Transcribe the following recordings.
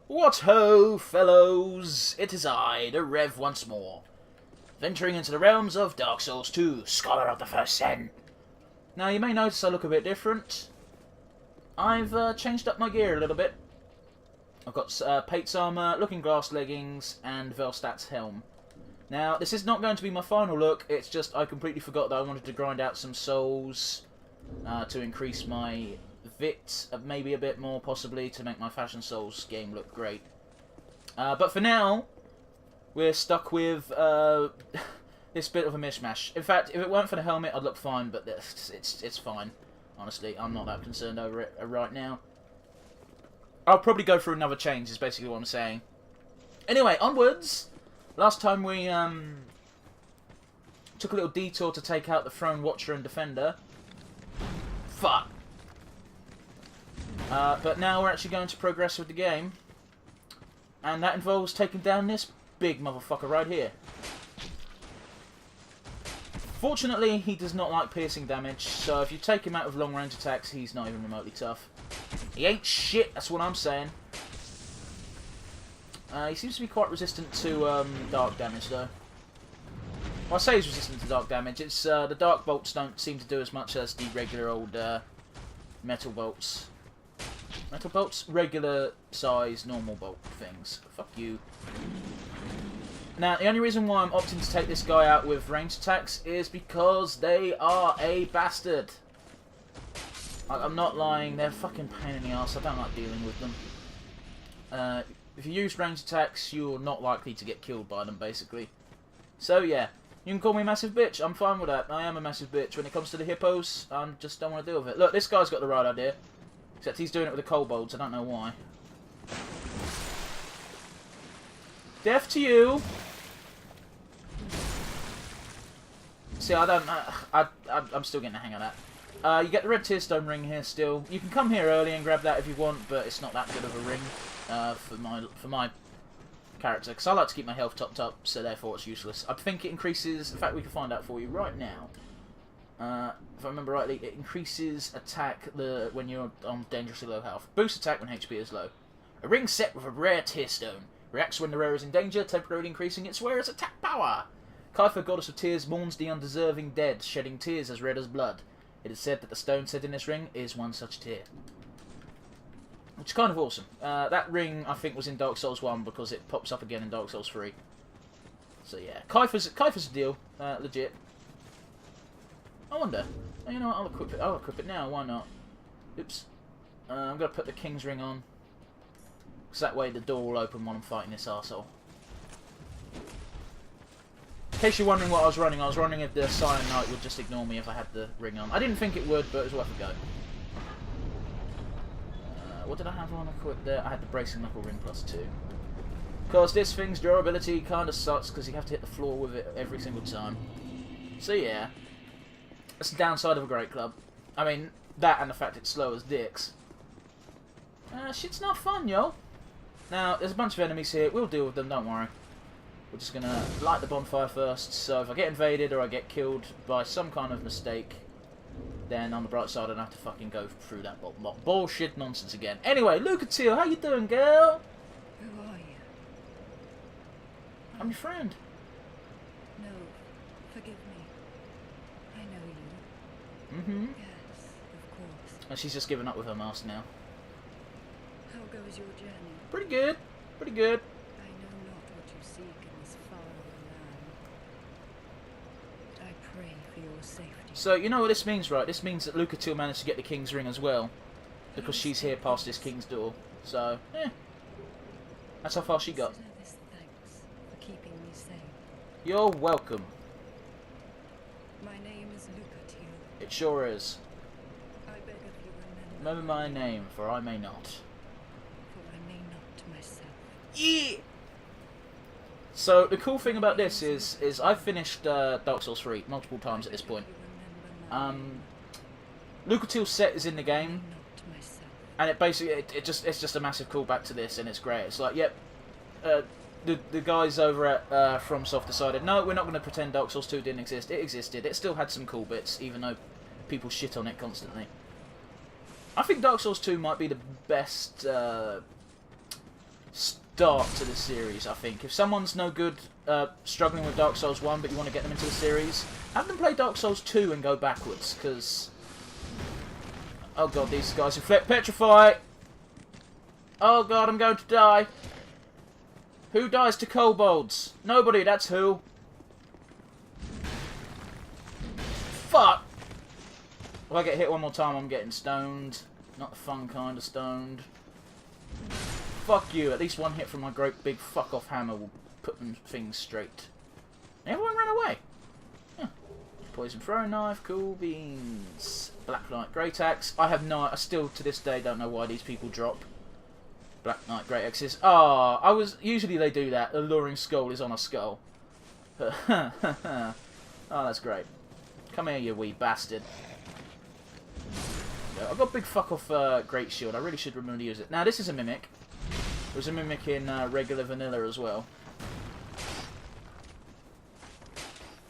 What ho, fellows! It is I, the Rev, once more, venturing into the realms of Dark Souls 2, Scholar of the First Sin. Now, you may notice I look a bit different. I've changed up my gear a little bit. I've got Pate's armour, Looking Glass leggings, and Velstat's helm. Now, this is not going to be my final look, it's just I completely forgot that I wanted to grind out some souls to increase my VIT maybe a bit more, possibly, to make my Fashion Souls game look great. But for now, we're stuck with this bit of a mishmash. In fact, if it weren't for the helmet, I'd look fine, but it's fine. Honestly, I'm not that concerned over it right now. I'll probably go through another change, is basically what I'm saying. Anyway, onwards! Last time we took a little detour to take out the Throne Watcher and Defender. Fuck! But now we're actually going to progress with the game. And that involves taking down this big motherfucker right here. Fortunately, he does not like piercing damage, so if you take him out with long-range attacks, he's not even remotely tough. He ain't shit, that's what I'm saying. He seems to be quite resistant to dark damage, though. Well, I say he's resistant to dark damage. It's the dark bolts don't seem to do as much as the regular old metal bolts. Metal bolts? Regular size, normal bolt things. Fuck you. Now, the only reason why I'm opting to take this guy out with ranged attacks is because they are a bastard. I'm not lying, they're a fucking pain in the arse. I don't like dealing with them. If you use ranged attacks, you're not likely to get killed by them, basically. So, yeah. You can call me a massive bitch. I'm fine with that. I am a massive bitch. When it comes to the hippos, I just don't want to deal with it. Look, this guy's got the right idea. Except he's doing it with the kobolds. I don't know why. Death to you. See, I don't know. I'm still getting the hang of that. You get the red tear stone ring here still. You can come here early and grab that if you want, but it's not that good of a ring for my character, because I like to keep my health topped up, so therefore it's useless. I think it increases. In fact, we can find out for you right now. If I remember rightly, it increases attack when you're on dangerously low health. Boost attack when HP is low. A ring set with a rare tear stone. Reacts when the rare is in danger, temporarily increasing its wearer's attack power. Kaifa, goddess of tears, mourns the undeserving dead, shedding tears as red as blood. It is said that the stone set in this ring is one such tear. Which is kind of awesome. That ring, I think, was in Dark Souls 1 because it pops up again in Dark Souls 3. So yeah, Kaifa's a deal, legit. I wonder. You know what, I'll equip it now, why not? Oops. I'm going to put the King's Ring on. Because that way the door will open while I'm fighting this arsehole. In case you're wondering what I was running if the Silent Knight would just ignore me if I had the ring on. I didn't think it would, but it was worth a go. What did I have on equipped there? I had the Bracing Knuckle Ring +2. Because this thing's durability kind of sucks because you have to hit the floor with it every single time. So yeah. That's the downside of a Great Club. I mean, that and the fact it's slow as dicks. Shit's not fun, yo. Now, there's a bunch of enemies here. We'll deal with them, don't worry. We're just gonna light the bonfire first, so if I get invaded or I get killed by some kind of mistake, then on the bright side I don't have to fucking go through that bullshit nonsense again. Anyway, Lucatiel, how you doing, girl? Who are you? I'm your friend. No, forgive me. I know you. Mm-hmm. Yes, of course. And she's just given up with her mask now. How goes your journey? Pretty good. Pretty good. I know not what you seek in this faraway land. I pray for your safety. So, you know what this means, right? This means that Lucatiel managed to get the King's Ring as well. Because she's here past this King's door. So, that's how far she got. Consider this thanks for keeping me safe. You're welcome. My name is Lucatiel. It sure is. I beg of you Remember my name, for I may not. for I may not myself. Yeah! So, the cool thing about this is I've finished Dark Souls 3 multiple times at this point. Lucatiel's set is in the game, Not myself. and it basically it's just a massive callback to this, and it's great. It's like, yep, the guys over at FromSoft decided, no, we're not going to pretend Dark Souls 2 didn't exist. It existed. It still had some cool bits, even though people shit on it constantly. I think Dark Souls 2 might be the best start to the series, I think. If someone's no good struggling with Dark Souls 1 but you want to get them into the series, have them play Dark Souls 2 and go backwards, because... Oh god, these guys who petrify! Oh god, I'm going to die! Who dies to kobolds? Nobody, that's who. Fuck! If I get hit one more time, I'm getting stoned. Not the fun kind of stoned. Fuck you. At least one hit from my great big fuck-off hammer will put them things straight. Everyone ran away. Huh. Poison throwing knife, cool beans. Black Knight Great Axe. I still to this day don't know why these people drop Black Knight Great Axes. Usually they do that. Alluring skull is on a skull. Oh, that's great. Come here, you wee bastard. I've got a big fuck-off Great Shield. I really should remember to use it. Now, this is a Mimic. There's a Mimic in regular vanilla as well.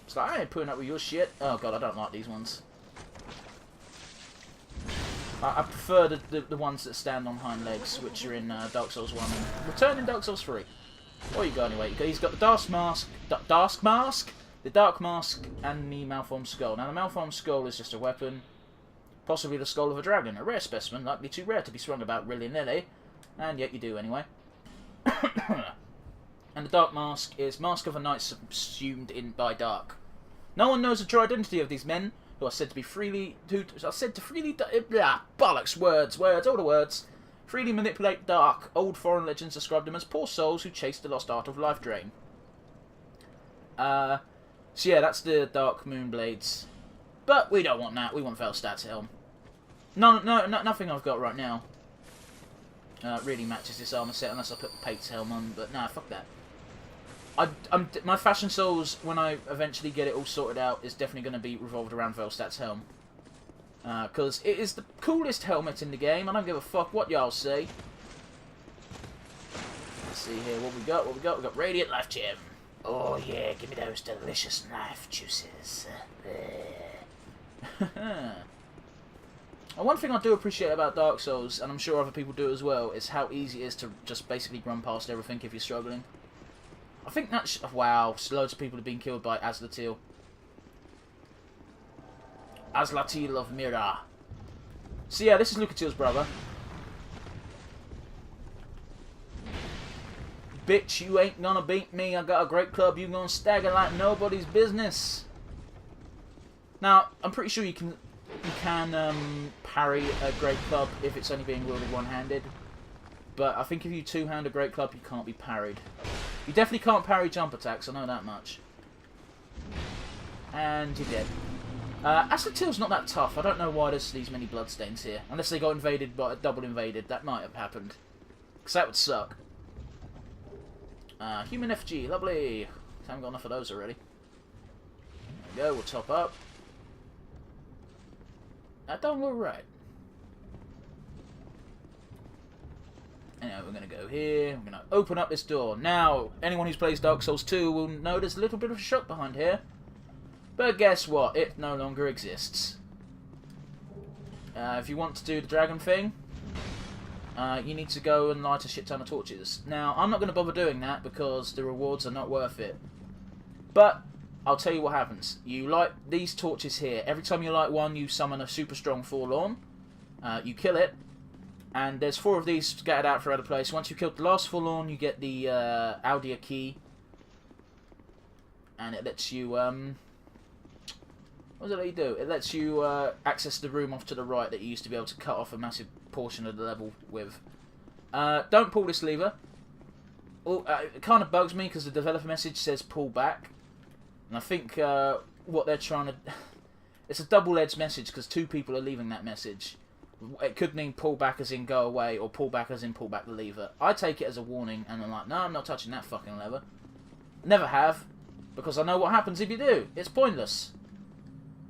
It's like, I ain't putting up with your shit. Oh god, I don't like these ones. I prefer the ones that stand on hind legs, which are in Dark Souls 1 and return in Dark Souls 3. What you got anyway? He's got the Dark Mask, the Dark Mask, and the Malformed Skull. Now, the Malformed Skull is just a weapon. Possibly the skull of a dragon. A rare specimen, likely too rare to be swung about willy-nilly. And yet you do anyway. And the Dark Mask is Mask of a Knight subsumed in by dark. No one knows the true identity of these men, who are said to freely manipulate dark. Old foreign legends describe them as poor souls who chase the lost art of life drain. So yeah, that's the Dark Moonblades. But we don't want that. We want Velstat's helm. Nothing I've got right now really matches this armor set unless I put Pate's helm on. But nah, fuck that. My Fashion Souls, when I eventually get it all sorted out, is definitely going to be revolved around Velstat's helm. Because it is the coolest helmet in the game. I don't give a fuck what y'all say. Let's see here what we got. We've got Radiant Life Gem. Oh yeah, give me those delicious life juices. One thing I do appreciate about Dark Souls, and I'm sure other people do as well, is how easy it is to just basically run past everything if you're struggling. I think that's... wow, loads of people have been killed by Azlatil. Azlatil of Mira. So yeah, this is Lucatil's brother. Bitch, you ain't gonna beat me. I got a great club. You gonna stagger like nobody's business. Now, I'm pretty sure you can parry a great club if it's only being wielded one-handed. But I think if you two-hand a great club, you can't be parried. You definitely can't parry jump attacks, I know that much. And you're dead. Azlatil's not that tough. I don't know why there's these many bloodstains here. Unless they got invaded, but double invaded. That might have happened. Because that would suck. Human FG, lovely. Haven't got enough of those already. There we go, we'll top up. That don't look right. Anyway, we're going to go here. We're going to open up this door. Now, anyone who's plays Dark Souls 2 will know there's a little bit of a shop behind here. But guess what? It no longer exists. If you want to do the dragon thing, you need to go and light a shit ton of torches. Now, I'm not going to bother doing that because the rewards are not worth it. But I'll tell you what happens. You light these torches here. Every time you light one, you summon a super strong Forlorn. You kill it. And there's 4 of these scattered out throughout the place. Once you've killed the last Forlorn, you get the Aldia key. And it lets you... what does it let you do? It lets you access the room off to the right that you used to be able to cut off a massive portion of the level with. Don't pull this lever. It kind of bugs me because the developer message says pull back. And I think what they're trying to... it's a double-edged message because 2 people are leaving that message. It could mean pull back as in go away, or pull back as in pull back the lever. I take it as a warning, and I'm like, no, I'm not touching that fucking lever. Never have, because I know what happens if you do. It's pointless.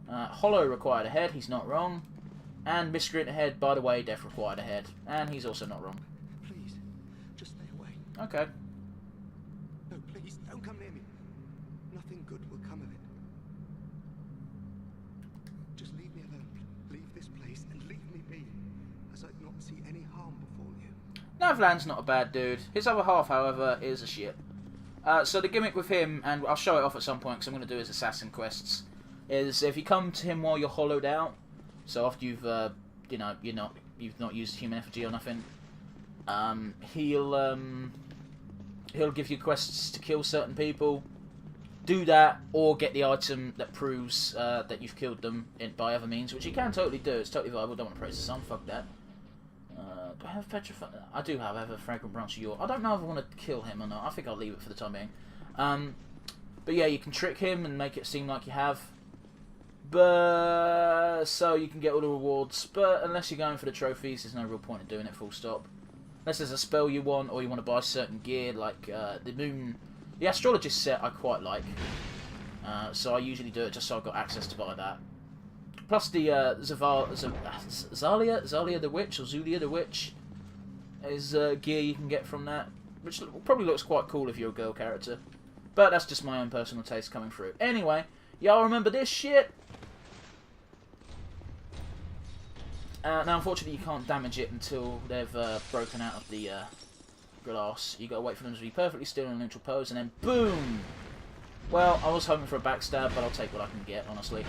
Hollow required a head, he's not wrong. And Miscreant ahead, by the way, Death required a head. And he's also not wrong. Please, just stay away. Okay. No, please, don't come near me. Nothing good will come of it. Just leave me alone. Leave this place and leave me be, as I'd not see any harm befall you. No, Navland's not a bad dude. His other half, however, is a shit. So the gimmick with him, and I'll show it off at some point because I'm going to do his assassin quests, is if you come to him while you're hollowed out, so after you've, you know, you've not used human effigy or nothing, he'll give you quests to kill certain people. Do that, or get the item that proves that you've killed them by other means, which you can totally do. It's totally viable. Don't want to praise the sun. Fuck that. Do I have petrified? I do have. I have a fragrant branch of yore. I don't know if I want to kill him or not. I think I'll leave it for the time being. But yeah, you can trick him and make it seem like you have. But so you can get all the rewards. But unless you're going for the trophies, there's no real point in doing it. Full stop. Unless there's a spell you want, or you want to buy certain gear, like the moon. The astrologist set I quite like, so I usually do it just so I've got access to buy that. Plus the Zalia the Witch, or Zulia the Witch, is gear you can get from that, which probably looks quite cool if you're a girl character. But that's just my own personal taste coming through. Anyway, y'all remember this shit? Now unfortunately you can't damage it until they've broken out of the glass. You gotta wait for them to be perfectly still in a neutral pose, and then boom! Well, I was hoping for a backstab, but I'll take what I can get, honestly.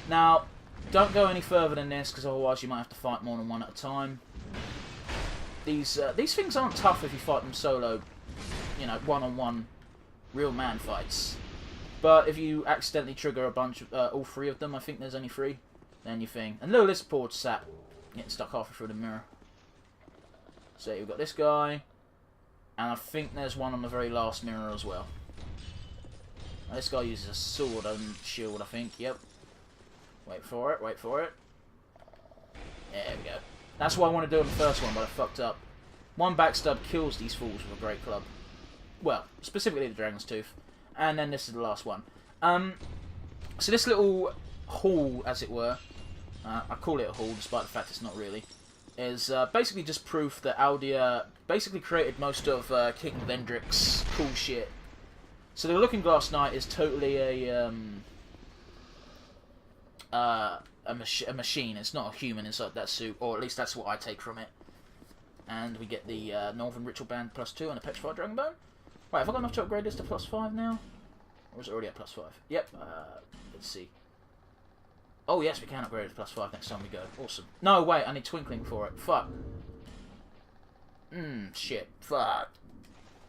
Now, don't go any further than this, because otherwise you might have to fight more than one at a time. These things aren't tough if you fight them solo, you know, one-on-one, real man fights. But if you accidentally trigger a bunch of, all three of them, I think there's only three, then you think. And look, this poor sap getting stuck halfway through the mirror. So you've got this guy. And I think there's one on the very last mirror as well. Now, this guy uses a sword and shield, I think. Yep. Wait for it, wait for it. There we go. That's what I want to do on the first one, but I fucked up. One backstab kills these fools with a great club. Well, specifically the Dragon's Tooth. And then this is the last one. So this little hall, as it were, I call it a hall despite the fact it's not really, is basically just proof that Aldia basically created most of King Vendrick's cool shit. So the Looking Glass Knight is totally a machine. It's not a human inside that suit, or at least that's what I take from it. And we get the Northern Ritual Band +2 and a Petrified Dragonbone. Right, have I got enough to upgrade this to +5 now? Or is it already at +5? Yep, let's see. Oh yes, we can upgrade it to +5 next time we go. Awesome. No, wait, I need Twinkling for it. Fuck. Shit. Fuck.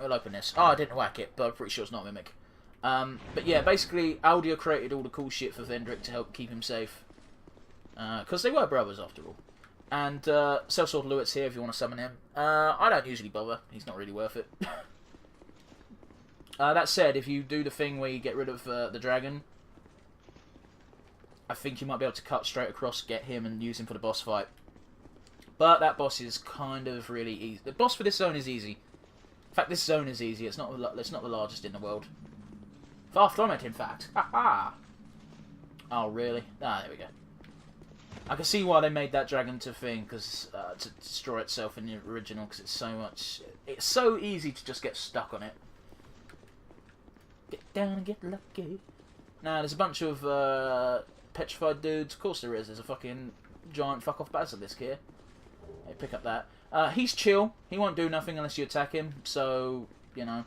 We'll open this. Oh, I didn't whack it, but I'm pretty sure it's not a Mimic. But yeah, basically, Aldia created all the cool shit for Vendrick to help keep him safe. Because they were brothers, after all. And, Sellsword Lewitt's here if you want to summon him. I don't usually bother. He's not really worth it. That said, if you do the thing where you get rid of the dragon, I think you might be able to cut straight across, get him, and use him for the boss fight. But that boss is kind of really easy. The boss for this zone is easy. In fact, this zone is easy. It's not the largest in the world. Far from it, in fact. Ha-ha! Oh, really? Ah, there we go. I can see why they made that dragon to thing, because to destroy itself in the original, because it's so much... It's so easy to just get stuck on it. Get down and get lucky. Now, there's a bunch of petrified dudes. Of course there is. There's a fucking giant fuck-off basilisk here. Hey, pick up that. He's chill. He won't do nothing unless you attack him, so, you know.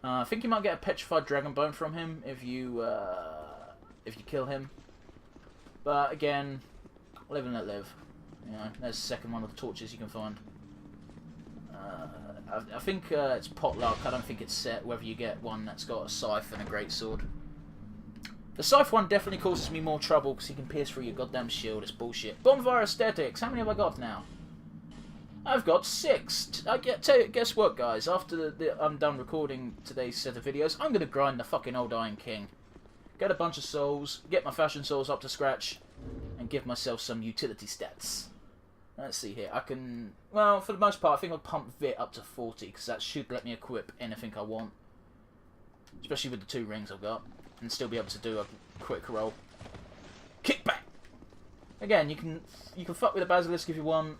I think you might get a petrified dragon bone from him if you kill him. But, again, live and let live. You know, there's the second one of the torches you can find. I think it's potluck. I don't think it's set whether you get one that's got a scythe and a greatsword. The scythe one definitely causes me more trouble because he can pierce through your goddamn shield. It's bullshit. Bonfire aesthetics. How many have I got now? I've got 6. Guess what, guys? After I'm done recording today's set of videos, I'm going to grind the fucking old Iron King. Get a bunch of souls, get my fashion souls up to scratch, and give myself some utility stats. Let's see here. I can... Well, for the most part, I think I'll pump Vit up to 40, because that should let me equip anything I want. Especially with the 2 rings I've got. And still be able to do a quick roll. Kickback! Again, you can fuck with the Basilisk if you want.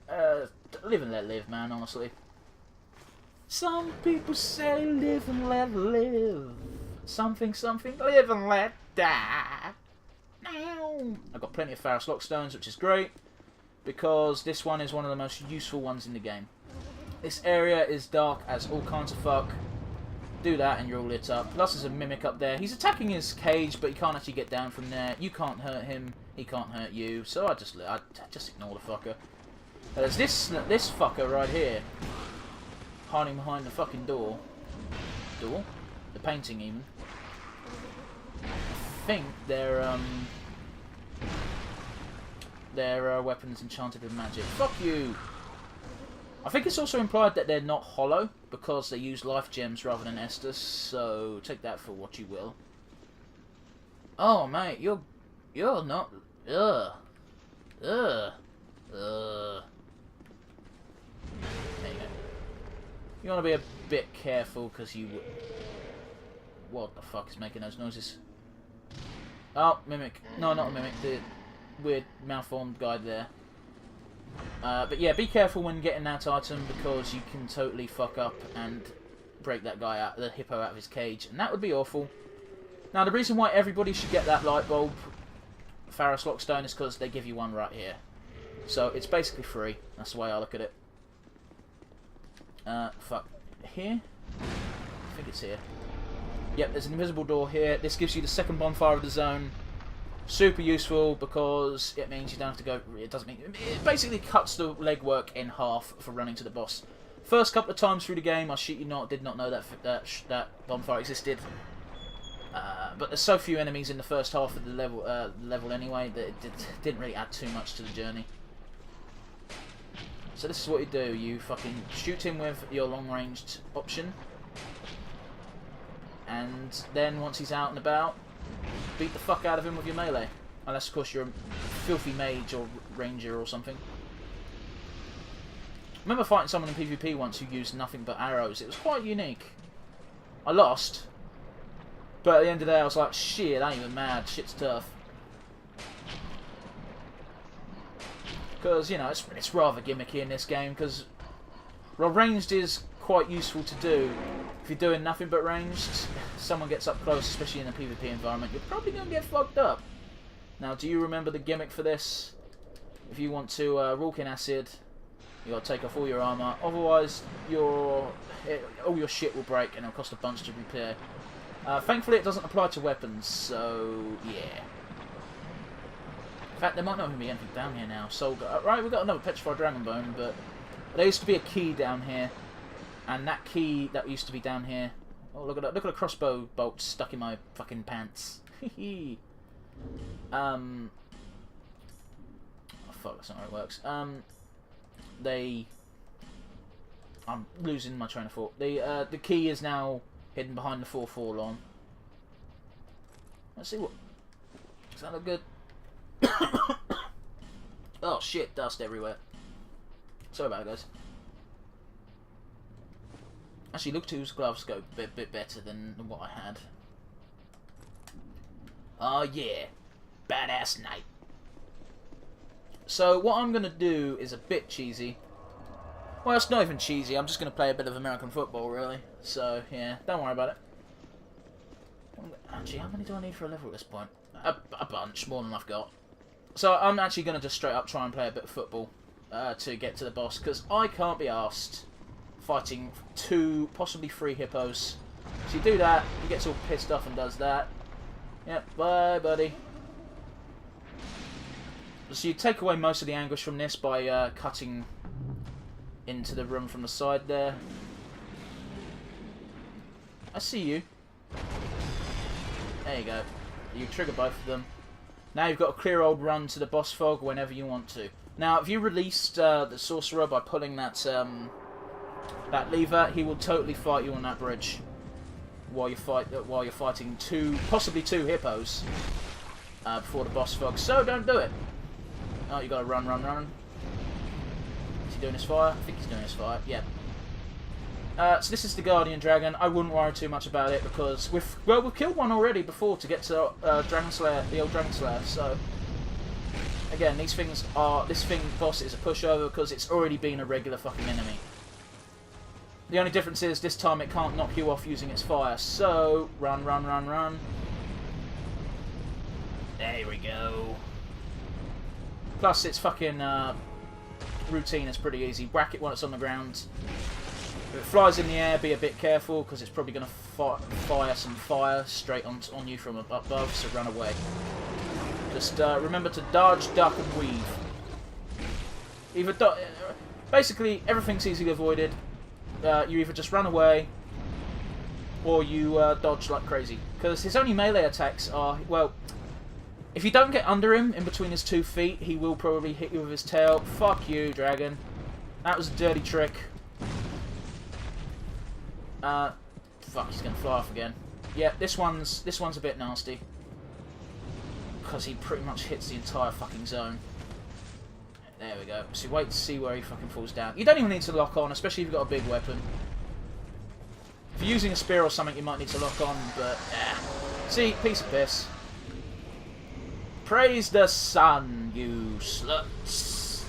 Live and let live, man, honestly. Some people say live and let live. Something, live and let die. Now, I've got plenty of Pharos Lockstones, which is great. Because this one is one of the most useful ones in the game. This area is dark as all kinds of fuck. Do that and you're all lit up. Plus there's a mimic up there. He's attacking his cage, but he can't actually get down from there. You can't hurt him. He can't hurt you. So I just ignore the fucker. There's this fucker right here, hiding behind the fucking door. Door? The painting even. I think their weapons enchanted with magic. Fuck you! I think it's also implied that they're not hollow because they use life gems rather than Estus, so take that for what you will. Oh mate, you're not. Ugh. There you go. You want to be a bit careful because you. What the fuck is making those noises? Oh, mimic. No, not a mimic. The weird malformed guy there. But yeah, be careful when getting that item because you can totally fuck up and break that guy out, the hippo out of his cage, and that would be awful. Now, the reason why everybody should get that light bulb, Pharos Lockstone, is because they give you one right here. So it's basically free. That's the way I look at it. Fuck. Here? I think it's here. Yep, there's an invisible door here. This gives you the second bonfire of the zone. Super useful because it means you don't have to go. It doesn't mean it basically cuts the legwork in half for running to the boss. First couple of times through the game, I shit you not, did not know that bonfire existed. But there's so few enemies in the first half of the level anyway that it didn't really add too much to the journey. So this is what you do: you fucking shoot him with your long-ranged option, and then once he's out and about, beat the fuck out of him with your melee. Unless, of course, you're a filthy mage or ranger or something. I remember fighting someone in PvP once who used nothing but arrows. It was quite unique. I lost. But at the end of the day, I was like, shit, I ain't even mad. Shit's tough. Because, you know, it's rather gimmicky in this game. Because, well, ranged is quite useful to do. If you're doing nothing but ranged, someone gets up close, especially in a PvP environment, you're probably going to get fucked up. Now, do you remember the gimmick for this? If you want to Rulkin Acid, you got to take off all your armour. Otherwise, all your shit will break and it'll cost a bunch to repair. Thankfully, it doesn't apply to weapons, so yeah. In fact, there might not even be anything down here now. So, right, we've got another Petrified Dragon Bone, but there used to be a key down here. And that key that used to be down here. Oh, look at that! Look at a crossbow bolt stuck in my fucking pants. Oh fuck, that's not how it works. I'm losing my train of thought. The key is now hidden behind the 4 lawn. Let's see what. Does that look good? Oh shit! Dust everywhere. Sorry about it, guys. Actually, look, 2's gloves go a bit better than what I had. Oh yeah, badass knight. So what I'm gonna do is a bit cheesy. Well, it's not even cheesy. I'm just gonna play a bit of American football, really. So yeah, don't worry about it. Actually, how many do I need for a level at this point? A bunch, more than I've got. So I'm actually gonna just straight up try and play a bit of football to get to the boss because I can't be arsed fighting 2, possibly 3 hippos. So you do that, he gets all pissed off and does that. Yep, bye buddy. So you take away most of the anguish from this by cutting into the room from the side there. I see you. There you go. You trigger both of them. Now you've got a clear old run to the boss fog whenever you want to. Now, if you released the sorcerer by pulling that lever, he will totally fight you on that bridge while you're fighting possibly two hippos before the boss fog. So don't do it. Oh, you gotta run. Is he doing his fire? I think he's doing his fire. Yeah. So this is the Guardian Dragon. I wouldn't worry too much about it because we've killed one already before to get to Dragon Slayer, the old Dragon Slayer. So again, this boss is a pushover because it's already been a regular fucking enemy. The only difference is this time it can't knock you off using its fire. So run. There we go. Plus it's fucking routine is pretty easy. Whack it when it's on the ground. If it flies in the air, be a bit careful, because it's probably going to fire some fire straight on you from above, so run away. Just remember to dodge, duck, and weave. Basically, everything's easily avoided. You either just run away, or you dodge like crazy. Because his only melee attacks are, well, if you don't get under him, in between his 2 feet, he will probably hit you with his tail. Fuck you, dragon. That was a dirty trick. Fuck, he's gonna fly off again. Yeah, this one's a bit nasty. Because he pretty much hits the entire fucking zone. There we go. So wait to see where he fucking falls down. You don't even need to lock on, especially if you've got a big weapon. If you're using a spear or something, you might need to lock on, but see, piece of piss. Praise the sun, you sluts.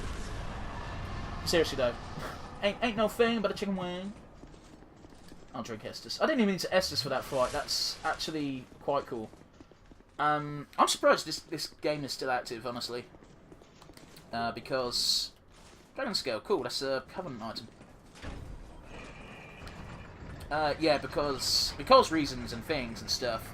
Seriously though, ain't no thing but a chicken wing. I'll drink Estus. I didn't even need to Estus for that fight. That's actually quite cool. I'm surprised this game is still active, honestly. Because Dragon Scale, cool. That's a Covenant item. Yeah, because reasons and things and stuff.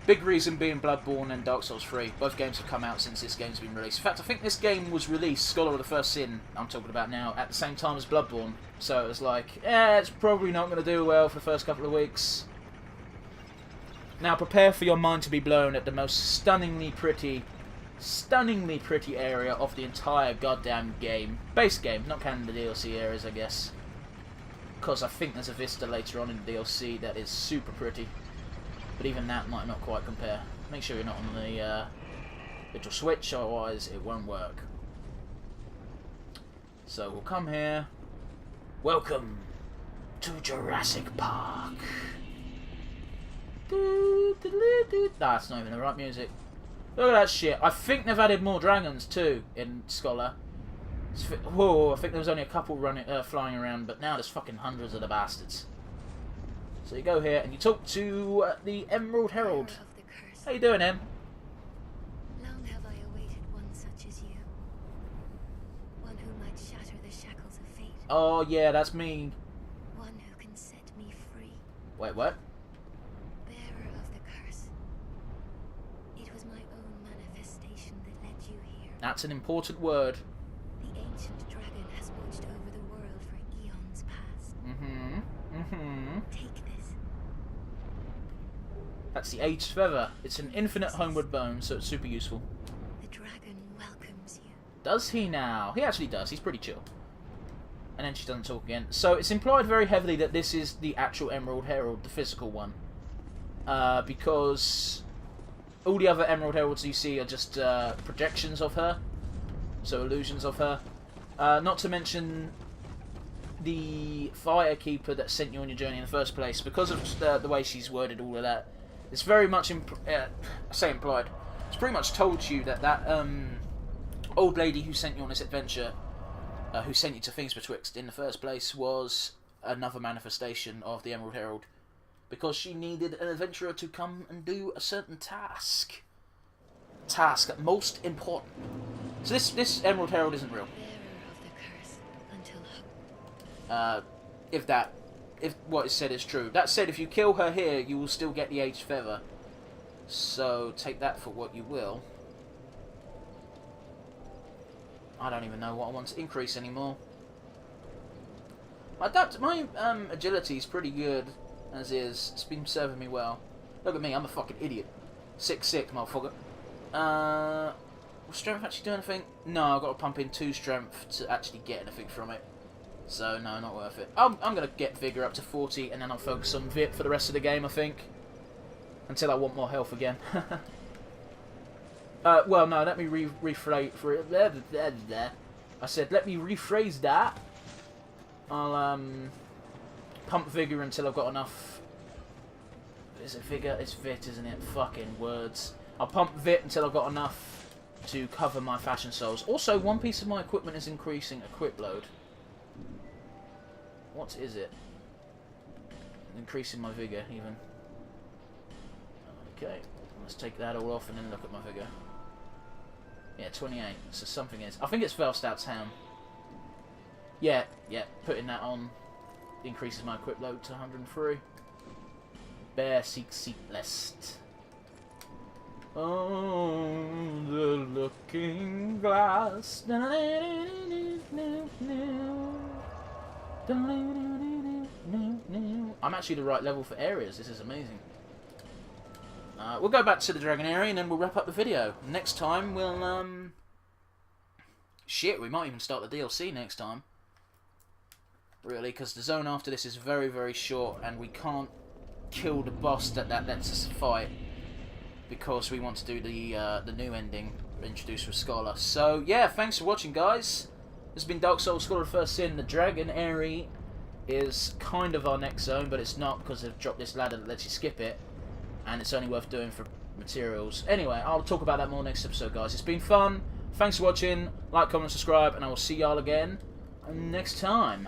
Big reason being Bloodborne and Dark Souls 3. Both games have come out since this game's been released. In fact, I think this game was released, Scholar of the First Sin, I'm talking about now, at the same time as Bloodborne. So it was like, it's probably not going to do well for the first couple of weeks. Now prepare for your mind to be blown at the most stunningly pretty area of the entire goddamn game. Base game, not counting the DLC areas, I guess. Because I think there's a vista later on in the DLC that is super pretty. But even that might not quite compare. Make sure you're not on the little switch, otherwise it won't work. So we'll come here. Welcome to Jurassic Park. That's not even the right music. Look at that shit. I think they've added more dragons too in Scholar. Whoa, I think there was only a couple flying around, but now there's fucking hundreds of the bastards. So you go here and you talk to the Emerald Herald. How you doing, Em? Long have I awaited one such as you. One who might shatter the shackles of fate. Oh yeah, that's me. One who can set me free. Wait, what? Bearer of the curse. It was my own manifestation that led you here. That's an important word. The ancient dragon has watched over the world for eons past. Take this. That's the Aged Feather. It's an infinite homeward bone, so it's super useful. The dragon welcomes you. Does he now? He actually does. He's pretty chill. And then she doesn't talk again. So it's implied very heavily that this is the actual Emerald Herald, the physical one. Because all the other Emerald Heralds you see are just projections of her. So illusions of her. Not to mention the Firekeeper that sent you on your journey in the first place. Because of the way she's worded all of that. It's very much, I say implied, it's pretty much told you that that old lady who sent you on this adventure, who sent you to Things Betwixt in the first place, was another manifestation of the Emerald Herald. Because she needed an adventurer to come and do a certain task. Task most important. So this Emerald Herald isn't real. Bearer of the curse until If what is said is true. That said, if you kill her here, you will still get the Aged Feather. So take that for what you will. I don't even know what I want to increase anymore. My agility is pretty good as is. It's been serving me well. Look at me, I'm a fucking idiot. Sick, motherfucker. Will strength actually do anything? No, I've got to pump in 2 strength to actually get anything from it. So, no, not worth it. I'm going to get Vigour up to 40, and then I'll focus on Vit for the rest of the game, I think. Until I want more health again. Well, no, let me rephrase... I said, let me rephrase that. I'll, pump Vigour until I've got enough... Is it Vigour? It's Vit, isn't it? Fucking words. I'll pump Vit until I've got enough to cover my Fashion Souls. Also, one piece of my equipment is increasing equip load. What is it? Increasing my Vigour, even. Okay, let's take that all off and then look at my Vigour. Yeah, 28. So something is. I think it's Velstout's ham. Yeah, putting that on increases my equip load to 103. Bear seek lest. Oh, the looking glass. I'm actually the right level for areas. This is amazing. We'll go back to the Dragon area and then we'll wrap up the video. Next time we'll shit, we might even start the DLC next time. Really, because the zone after this is very, very short and we can't kill the boss that lets us fight because we want to do the new ending introduced with Scholar. So yeah, thanks for watching, guys. This has been Dark Souls Scholar of First Sin. The Dragon area is kind of our next zone, but it's not because they've dropped this ladder that lets you skip it, and it's only worth doing for materials. Anyway, I'll talk about that more next episode, guys. It's been fun. Thanks for watching. Like, comment, subscribe, and I will see y'all again next time.